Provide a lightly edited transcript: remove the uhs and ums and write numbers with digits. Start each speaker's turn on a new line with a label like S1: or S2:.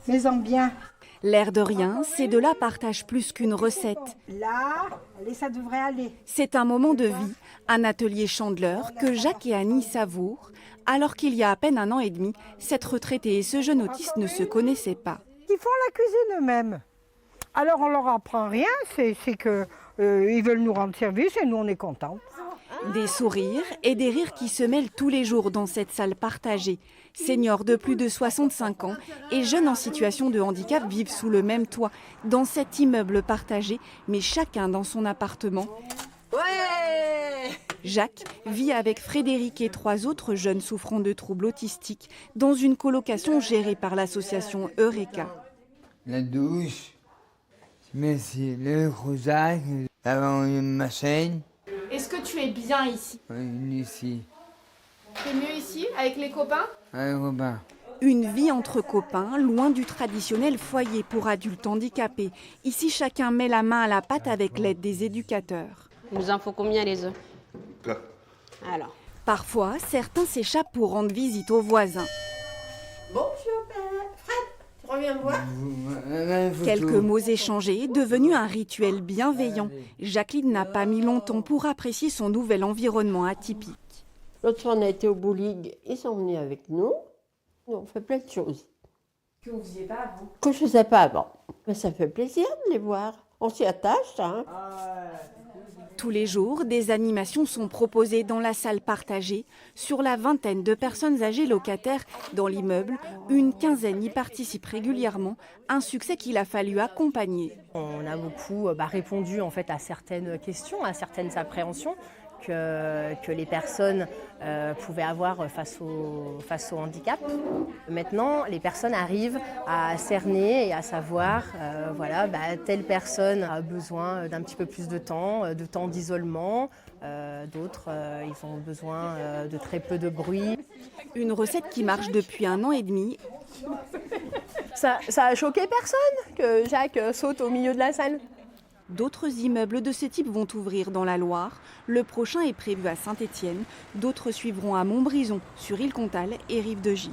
S1: Mets-en bien.
S2: L'air de rien, ces deux-là partagent plus qu'une recette.
S1: Là, allez, ça devrait aller.
S2: C'est un moment de vie, un atelier chandeleur que Jacques et Annie savourent, alors qu'il y a à peine 1 an et demi, cette retraitée et ce jeune autiste ne se connaissaient pas.
S1: Ils font la cuisine eux-mêmes. Alors on leur apprend rien, c'est que ils veulent nous rendre service et nous on est contents.
S2: Des sourires et des rires qui se mêlent tous les jours dans cette salle partagée. Seniors de plus de 65 ans et jeunes en situation de handicap vivent sous le même toit, dans cet immeuble partagé, mais chacun dans son appartement.
S3: Ouais!
S2: Jacques vit avec Frédéric et 3 autres jeunes souffrant de troubles autistiques dans une colocation gérée par l'association Eureka.
S4: La douche, merci, le croussac, avant ma chaîne.
S5: Est-ce que tu es bien ici?
S4: Oui, ici,
S5: T'es mieux ici, avec les copains?
S4: un repas.
S2: Une vie entre copains, loin du traditionnel foyer pour adultes handicapés. Ici, chacun met la main à la pâte avec l'aide des éducateurs.
S3: Il nous en faut combien les œufs?
S6: Plein.
S3: Alors.
S2: Parfois, certains s'échappent pour rendre visite aux voisins.
S5: Bonjour, Fred, tu reviens me voir?
S2: Quelques mots échangés, devenu un rituel bienveillant. Jacqueline n'a pas mis longtemps pour apprécier son nouvel environnement atypique.
S7: L'autre fois, on a été au bowling, ils sont venus avec nous. Nous, on fait plein de choses.
S5: Que vous faisiez pas avant?
S7: Que je ne faisais pas avant. Mais ça fait plaisir de les voir. On s'y attache, hein.
S2: Tous les jours, des animations sont proposées dans la salle partagée. Sur la vingtaine de personnes âgées locataires dans l'immeuble, une quinzaine y participe régulièrement, un succès qu'il a fallu accompagner.
S8: On a beaucoup répondu en fait à certaines questions, à certaines appréhensions que les personnes pouvaient avoir face au handicap. Maintenant, les personnes arrivent à cerner et à savoir, telle personne a besoin d'un petit peu plus de temps d'isolement, d'autres, ils ont besoin de très peu de bruit.
S2: Une recette qui marche depuis 1 an et demi.
S8: Ça a choqué personne que Jacques saute au milieu de la salle.
S2: D'autres immeubles de ce type vont ouvrir dans la Loire. Le prochain est prévu à Saint-Étienne. D'autres suivront à Montbrison, sur Île-Comtal et Rive-de-Gier.